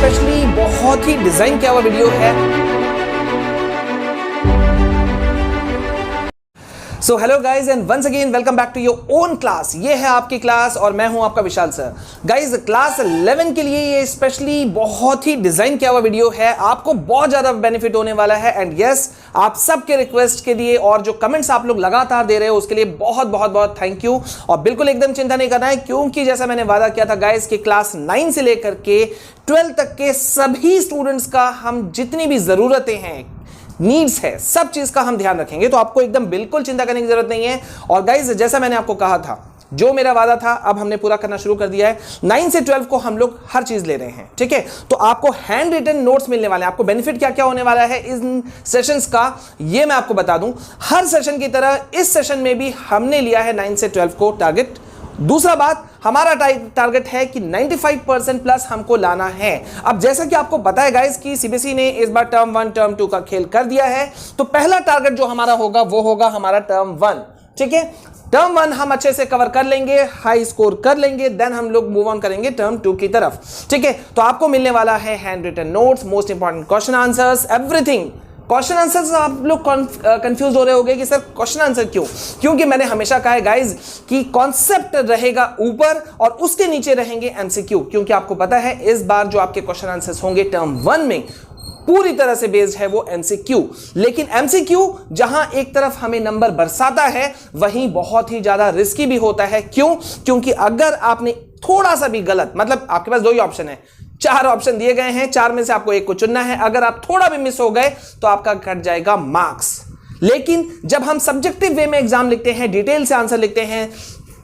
Specially बहुत ही design किया हुआ वीडियो है। So hello guys and once again welcome back to your own class. ये है आपकी क्लास और मैं हूं आपका विशाल सर। गाइज क्लास 11 के लिए ये स्पेशली बहुत ही डिजाइन किया हुआ वीडियो है, आपको बहुत ज्यादा बेनिफिट होने वाला है। एंड यस, आप सबके रिक्वेस्ट के लिए और जो कमेंट्स आप लोग लगातार दे रहे हो उसके लिए बहुत बहुत बहुत थैंक यू। और बिल्कुल एकदम चिंता नहीं करना है, क्योंकि जैसा मैंने वादा किया था गाइज कि क्लास 9 से लेकर के 12 तक के सभी स्टूडेंट्स का हम जितनी भी जरूरतें हैं, नीड्स है, सब चीज का हम ध्यान रखेंगे। तो आपको एकदम बिल्कुल चिंता करने की जरूरत नहीं है। और गाइज जैसा मैंने आपको कहा था, जो मेरा वादा था अब हमने पूरा करना शुरू कर दिया है। 9 से 12 को हम लोग हर चीज ले रहे हैं, ठीक है। तो आपको हैंड रिटन नोट्स मिलने वाले हैं। आपको बेनिफिट क्या क्या होने वाला है इन सेशंस का, ये मैं आपको बता दूं। हर सेशन की तरह इस सेशन में भी हमने लिया है 9 से 12 को टारगेट। दूसरा बात, हमारा टारगेट है कि 95% प्लस हमको लाना है। अब जैसा कि आपको पता है गाइस कि सीबीएसई ने इस बार टर्म 1 टर्म 2 का खेल कर दिया है, तो पहला टारगेट जो हमारा होगा वो होगा हमारा टर्म 1, ठीक है। टर्म 1 हम अच्छे से कवर कर लेंगे, हाई स्कोर कर लेंगे, देन हम लोग मूव ऑन करेंगे टर्म 2 की तरफ, ठीक है। तो आपको मिलने वाला है handwritten notes, most important question answers, everything. Question answer से आप लोग कंफ्यूज हो रहे होंगे कि सर क्वेश्चन आंसर क्यों? क्योंकि मैंने हमेशा कहा है गाइज कि कॉन्सेप्ट रहेगा ऊपर और उसके नीचे रहेंगे एमसीक्यू। क्योंकि आपको पता है इस बार जो आपके क्वेश्चन आंसर्स होंगे टर्म 1 में पूरी तरह से बेस्ड है वो एमसीक्यू। लेकिन एमसीक्यू जहां एक तरफ हमें नंबर बरसाता है, वहीं बहुत ही ज्यादा रिस्की भी होता है। क्यों? क्योंकि अगर आपने थोड़ा सा भी गलत, मतलब आपके पास 2 ही ऑप्शन है, 4 ऑप्शन दिए गए हैं, 4 में से आपको एक को चुनना है। अगर आप थोड़ा भी मिस हो गए तो आपका कट जाएगा मार्क्स। लेकिन जब हम सब्जेक्टिव वे में एग्जाम लिखते हैं, डिटेल से आंसर लिखते हैं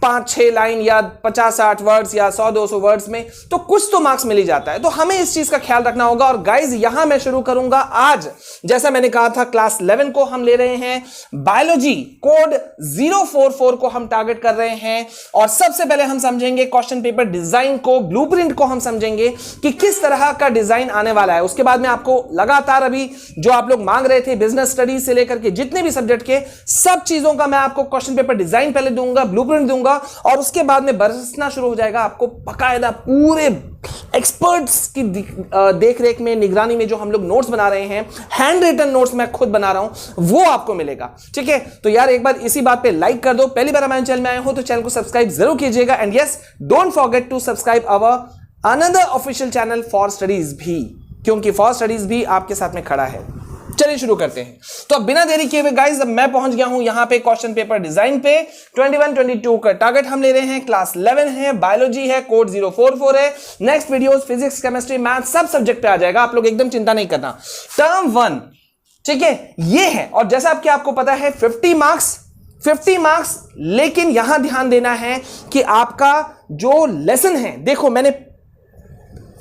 5-6 लाइन या 50-60 वर्ड्स या 100-200 वर्ड्स में, तो कुछ तो मार्क्स मिल ही जाता है। तो हमें इस चीज का ख्याल रखना होगा। और गाइज यहां मैं शुरू करूंगा आज, जैसा मैंने कहा था, क्लास 11 को हम ले रहे हैं बायोलॉजी कोड 044 को हम टारगेट कर रहे हैं। और सबसे पहले हम समझेंगे क्वेश्चन पेपर डिजाइन को, ब्लूप्रिंट को हम समझेंगे कि किस तरह का डिजाइन आने वाला है। उसके बाद में आपको लगातार अभी जो आप लोग मांग रहे थे बिजनेस स्टडीज से लेकर के जितने भी सब्जेक्ट के, सब चीजों का मैं आपको क्वेश्चन पेपर डिजाइन पहले दूंगा, ब्लूप्रिंट दूंगा, और उसके बाद में बरसना शुरू हो जाएगा आपको बकायदा पूरे एक्सपर्ट्स की देखरेख में, निगरानी में जो हम लोग नोट्स बना रहे हैं, हैंड रिटन नोट्स मैं खुद बना रहा हूं, वो आपको मिलेगा, ठीक है। तो यार एक बार इसी बात पे लाइक कर दो। पहली बार हमारे चैनल में आए हो तो चैनल को सब्सक्राइब जरूर कीजिएगा। And yes, don't forget to subscribe our another official channel for studies भी, क्योंकि फॉर स्टडीज भी आपके साथ में खड़ा है। चलिए शुरू करते हैं। तो अब बिना देरी किए हुए गाइस, अब मैं पहुंच गया हूं यहां पे क्वेश्चन पेपर डिजाइन पे। 21-22 का टारगेट हम ले रहे हैं। क्लास 11 है, बायोलॉजी है, कोड 044 है। Next videos physics, chemistry, math सब सब्जेक्ट पे आ जाएगा। आप लोग एकदम चिंता नहीं करना। टर्म 1, ठीक है, ये है। और जैसा आपको पता है 50 मार्क्स, लेकिन यहां ध्यान देना है कि आपका जो लेसन है, देखो मैंने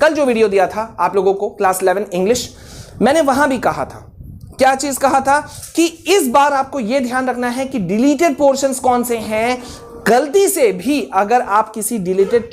कल जो वीडियो दिया था आप लोगों को क्लास 11 इंग्लिश, मैंने वहां भी कहा था, क्या चीज कहा था कि इस बार आपको यह ध्यान रखना है कि डिलीटेड पोर्शंस कौन से हैं। गलती से भी अगर आप किसी डिलीटेड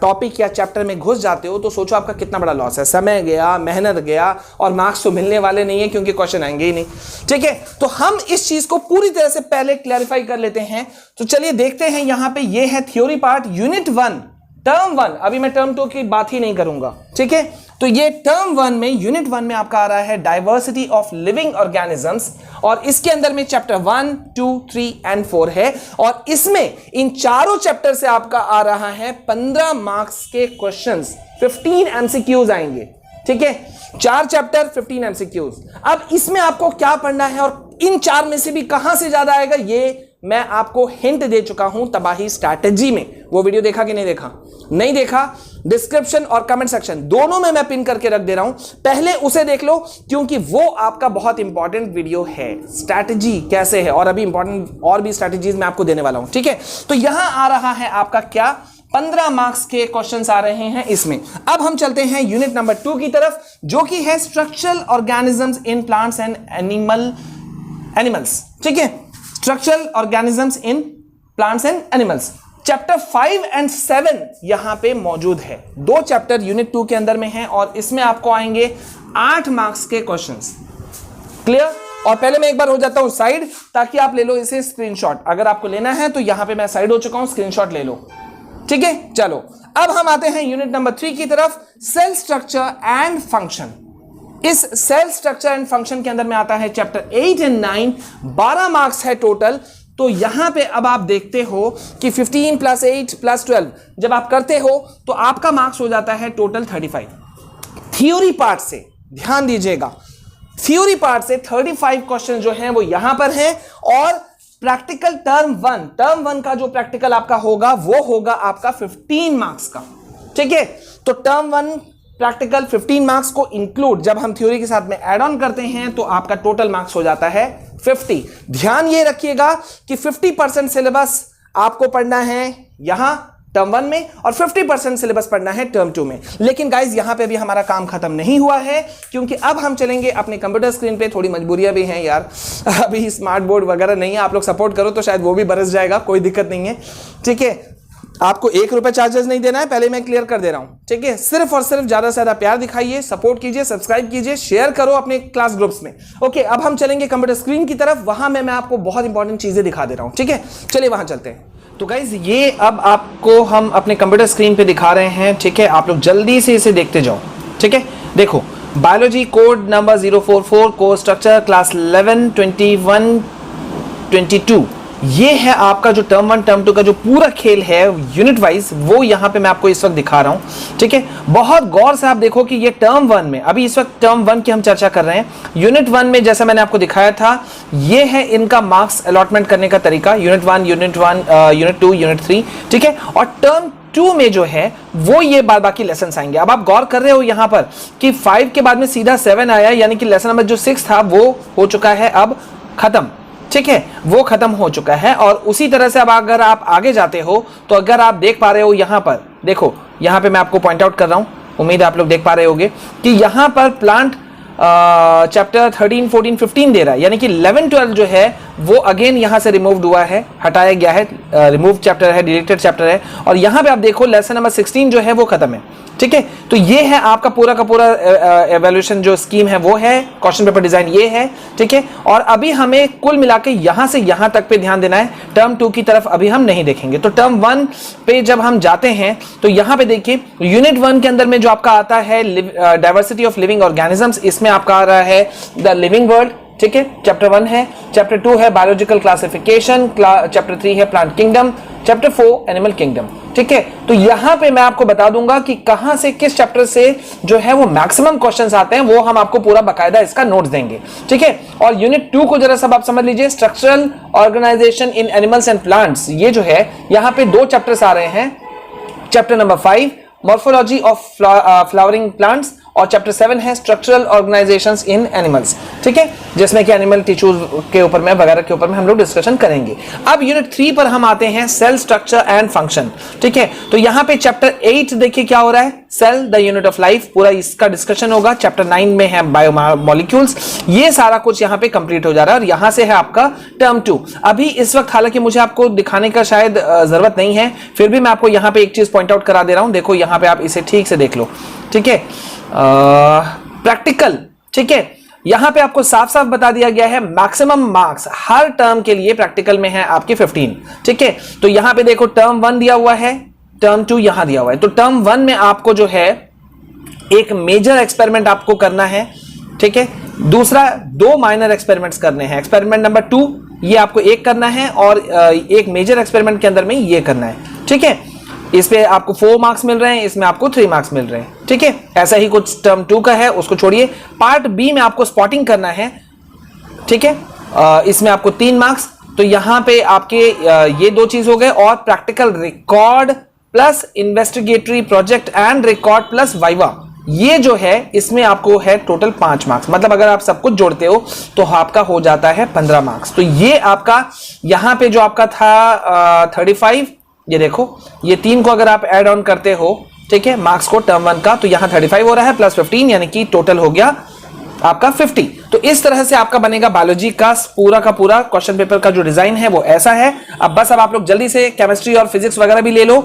टॉपिक या चैप्टर में घुस जाते हो तो सोचो आपका कितना बड़ा लॉस है। समय गया, मेहनत गया, और मार्क्स तो मिलने वाले नहीं है क्योंकि क्वेश्चन आएंगे ही नहीं, ठीक है। तो हम इस चीज को पूरी तरह से पहले क्लैरिफाई कर लेते हैं। तो चलिए देखते हैं। यहां पे ये है थ्योरी पार्ट, यूनिट 1 टर्म 1। अभी मैं टर्म 2 की बात ही नहीं करूंगा, ठीक है। तो ये टर्म 1 में, यूनिट 1 में आपका आ रहा है डाइवर्सिटी ऑफ लिविंग ऑर्गेनिजम्स, और इसके अंदर में चैप्टर 1, 2, 3 एंड 4 है। और इसमें इन चारों चैप्टर से आपका आ रहा है 15 मार्क्स के क्वेश्चंस, 15 एमसीक्यूज आएंगे, ठीक है। 4 चैप्टर, 15 एमसीक्यूज। अब इसमें आपको क्या पढ़ना है और इन 4 में से भी कहां से ज्यादा आएगा, ये मैं आपको हिंट दे चुका हूं तबाही स्ट्रैटेजी में। वो वीडियो देखा कि नहीं देखा? नहीं देखा? डिस्क्रिप्शन और कमेंट सेक्शन दोनों में मैं पिन करके रख दे रहा हूं, पहले उसे देख लो, क्योंकि वो आपका बहुत इंपॉर्टेंट वीडियो है। स्ट्रैटेजी कैसे है, और अभी इंपॉर्टेंट और भी स्ट्रैटेजीज मैं आपको देने वाला हूं, ठीक है। तो यहां आ रहा है आपका क्या, 15 मार्क्स के क्वेश्चंस आ रहे हैं इसमें। अब हम चलते हैं यूनिट नंबर 2 की तरफ, जो कि है structural organisms in plants and animals, ठीक है। Structural organisms in plants and animals, chapter 5 and 7 यहां पे मौजूद है। 2 चैप्टर यूनिट 2 के अंदर में हैं और इसमें आपको आएंगे 8 मार्क्स के क्वेश्चंस। क्लियर? और पहले मैं एक बार हो जाता हूं साइड, ताकि आप ले लो इसे स्क्रीनशॉट। अगर आपको लेना है तो यहां पे मैं साइड हो चुका हूं, स्क्रीनशॉट ले लो, ठीक है, चलो अब हम आते हैं यूनिट नंबर 3 की तरफ, सेल स्ट्रक्चर एंड फंक्शन। इस सेल स्ट्रक्चर एंड फंक्शन के अंदर में आता है चैप्टर 8 एंड 9, 12 मार्क्स है टोटल। तो यहां पे अब आप देखते हो कि 15 + 8 + 12 जब आप करते हो तो आपका मार्क्स हो जाता है टोटल 35। थ्योरी पार्ट से ध्यान दीजिएगा, थ्योरी पार्ट से 35 क्वेश्चन जो हैं वो यहां पर हैं, और प्रैक्टिकल टर्म 1 का जो प्रैक्टिकल आपका होगा वो होगा आपका 15 मार्क्स का। ठीक है, तो टर्म 1 प्रैक्टिकल 15 मार्क्स को इंक्लूड जब हम थ्योरी के साथ में ऐड ऑन करते हैं तो आपका टोटल मार्क्स हो जाता है 50। ध्यान ये रखिएगा कि 50% सिलेबस आपको पढ़ना है यहां टर्म 1 में और 50% सिलेबस पढ़ना है टर्म 2 में। लेकिन गाइज यहां पे भी हमारा काम खत्म नहीं हुआ है, क्योंकि अब हम चलेंगे अपने कंप्यूटर स्क्रीन पे। थोड़ी मजबूरियां भी हैं यार, अभी स्मार्ट बोर्ड वगैरह नहीं है, आप लोग सपोर्ट करो तो शायद वो भी बरस जाएगा, कोई दिक्कत नहीं है। ठीक है, आपको 1 रुपए चार्जेस नहीं देना है, पहले मैं क्लियर कर दे रहा हूं। ठीक है, सिर्फ और सिर्फ ज्यादा से ज्यादा प्यार दिखाइए, सपोर्ट कीजिए, सब्सक्राइब कीजिए, शेयर करो अपने क्लास ग्रुप्स में। ओके, अब हम चलेंगे कंप्यूटर स्क्रीन की तरफ, वहां मैं आपको बहुत इंपॉर्टेंट चीजें दिखा दे रहा हूं। ठीक है, चलिए वहां चलते हैं। तो गाइज ये अब आपको हम अपने कंप्यूटर स्क्रीन पे दिखा रहे हैं। ठीक है, आप लोग जल्दी से इसे देखते जाओ। ठीक है, देखो biology code number 044 course structure class 11 21 22, ये है आपका जो टर्म 1 टर्म 2 का जो पूरा खेल है यूनिट वाइज, वो यहां पे मैं आपको इस वक्त दिखा रहा हूं। ठीक है, बहुत गौर से आप देखो कि ये टर्म 1 में, अभी इस वक्त टर्म 1 की हम चर्चा कर रहे हैं। यूनिट 1 में जैसा मैंने आपको दिखाया था, ये है इनका मार्क्स अलॉटमेंट करने का तरीका, यूनिट 1 यूनिट 2 यूनिट 3। ठीक है, और टर्म 2 में जो है वो ये बाकी लेसन आएंगे। अब आप गौर कर रहे हो यहां पर कि 5 के बाद में सीधा 7 आया, यानी कि लेसन नंबर जो 6 था वो हो चुका है अब खत्म। ठीक है, वो खत्म हो चुका है। और उसी तरह से अब अगर आप आगे जाते हो तो अगर आप देख पा रहे हो यहां पर, देखो यहां पे मैं आपको पॉइंट आउट कर रहा हूं, उम्मीद है आप लोग देख पा रहे होंगे कि यहां पर प्लांट चैप्टर 13 14 15 दे रहा है, यानी कि 11 12 जो है वो अगेन यहां से रिमूव्ड हुआ है, हटाया गया है, रिमूव चैप्टर है, डिलीटेड चैप्टर है। और यहां पे आप देखो लेसन नंबर 16 जो है वो खत्म है। ठीक है, तो ये है आपका पूरा का पूरा एवैल्यूएशन जो स्कीम है वो है, क्वेश्चन पेपर डिजाइन ये है। ठीक है, और अभी हमें कुल मिला के यहां से यहां तक पे ध्यान देना है, टर्म 2 की तरफ अभी हम नहीं देखेंगे। तो टर्म 1 पे जब हम जाते हैं तो यहां पे देखिए यूनिट 1 के अंदर में जो आपका आता है डाइवर्सिटी ऑफ लिविंग ऑर्गेनिजम्स, इसमें आपका आ रहा है द लिविंग वर्ल्ड। ठीक है, चैप्टर 1 है, चैप्टर 2 है बायोलॉजिकल क्लासिफिकेशन, चैप्टर 3 है plant kingdom, chapter 4 animal kingdom. ठीक है, तो यहां पे मैं आपको बता दूंगा कि कहां से किस चैप्टर से जो है वो मैक्सिमम क्वेश्चंस आते हैं, वो हम आपको पूरा बकायदा इसका नोट्स देंगे। ठीक है, और यूनिट 2 को जरा सब आप समझ लीजिए, structural organisation in animals and plants, ये जो है यहां पे 2 चैप्टर्स आ रहे हैं, chapter number 5 morphology of flowering plants और चैप्टर 7 है स्ट्रक्चरल ऑर्गेनाइजेशंस इन एनिमल्स। ठीक है, जिसमें कि एनिमल टिश्यूज के ऊपर में वगैरह के ऊपर में हम लोग डिस्कशन करेंगे। अब यूनिट 3 पर हम आते हैं, सेल स्ट्रक्चर एंड फंक्शन। ठीक है, तो यहां पे चैप्टर 8 देखिए क्या हो रहा है, cell the unit of life, पूरा इसका डिस्कशन होगा। चैप्टर 9 में है बायोमॉलिक्यूल्स, ये सारा कुछ यहां पे कंप्लीट हो जा रहा है। और यहां से है आपका टर्म 2। अभी इस वक्त हालांकि मुझे आपको दिखाने का शायद जरूरत नहीं है, फिर भी मैं आपको यहां पे एक चीज पॉइंट आउट करा दे रहा हूं। देखो यहां पे आप इसे ठीक से देख लो। ठीक है, प्रैक्टिकल। ठीक है, यहां पे आपको साफ साफ बता दिया गया है मैक्सिमम मार्क्स हर टर्म के लिए प्रैक्टिकल में है आपके 15। ठीक है, तो यहां पे देखो टर्म 1 दिया हुआ है, टर्म 2 यहां दिया हुआ है। तो टर्म 1 में आपको जो है एक मेजर एक्सपेरिमेंट आपको करना है। ठीक है, दूसरा 2 माइनर एक्सपेरिमेंट्स करने हैं। एक्सपेरिमेंट नंबर 2 ये आपको एक करना है और एक मेजर एक्सपेरिमेंट के अंदर में ये करना है। ठीक है, इस पे आपको 4 मार्क्स मिल रहे हैं, इसमें आपको 3 मार्क्स मिल रहे हैं। ठीक है, ऐसा ही कुछ टर्म 2 का है, उसको छोड़िए। पार्ट बी में आपको स्पॉटिंग करना है। ठीक है, इसमें आपको 3 मार्क्स। तो यहां पे आपके ये 2 चीज हो गए, और practical record plus investigatory project and record plus viva, ये जो है इसमें आपको है टोटल 5 मार्क्स। मतलब अगर आप सब कुछ जोड़ते हो तो आपका हो जाता है 15 मार्क्स। तो ये आपका यहां पे जो आपका था 35, ये देखो ये 3 को अगर आप ऐड ऑन करते हो, ठीक है, मार्क्स को टर्म 1 का, तो यहां 35 हो रहा है प्लस 15, यानी कि टोटल हो गया आपका 50। तो इस तरह से आपका बनेगा बायोलॉजी का पूरा क्वेश्चन पेपर का जो डिजाइन है वो ऐसा है। अब बस अब आप लोग जल्दी से केमिस्ट्री और फिजिक्स वगैरह भी ले लो,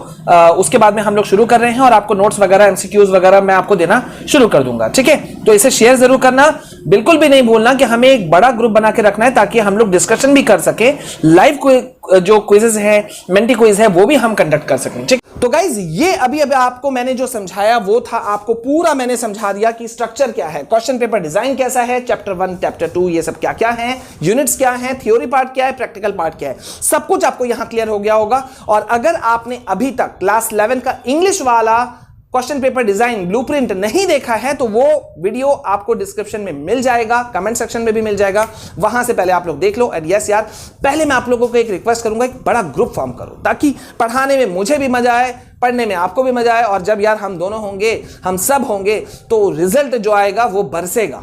उसके बाद में हम लोग शुरू कर रहे हैं और आपको नोट्स वगैरह एमसीक्यूज वगैरह मैं आपको देना शुरू कर दूंगा, ठीक है। तो इसे शेयर जरूर करना, बिल्कुल भी नहीं भूलना कि हमें एक बड़ा ग्रुप बना के रखना है ताकि हम लोग डिस्कशन भी कर सके, लाइव जो क्विजेस है, मेंटी क्विज है, वो भी हम कंडक्ट कर सकें, ठीक। तो गाइज ये अभी आपको मैंने जो समझाया वो था, आपको पूरा मैंने समझा दिया कि स्ट्रक्चर क्या है, क्वेश्चन पेपर डिजाइन कैसा है, चैप्टर 1 चैप्टर 2 ये सब क्या क्या है, यूनिट्स क्या है, थ्योरी पार्ट क्या है, प्रैक्टिकल पार्ट क्या है, सब कुछ आपको यहां क्लियर हो गया होगा। और अगर आपने अभी तक क्लास 11 का इंग्लिश वाला क्वेश्चन पेपर डिजाइन ब्लूप्रिंट नहीं देखा है तो वो वीडियो आपको डिस्क्रिप्शन में मिल जाएगा, कमेंट सेक्शन में भी मिल जाएगा, वहां से पहले आप लोग देख लो। एंड यस यार, पहले मैं आप लोगों को एक रिक्वेस्ट करूंगा, एक बड़ा ग्रुप फॉर्म करो ताकि पढ़ाने में मुझे भी मजा आए, पढ़ने में आपको भी मजा आए, और जब यार हम दोनों होंगे, हम सब होंगे, तो रिजल्ट जो आएगा वो बरसेगा,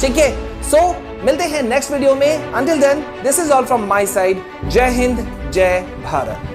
ठीक है। सो मिलते हैं नेक्स्ट वीडियो में। Until then, this is all from my side. जय हिंद, जय भारत।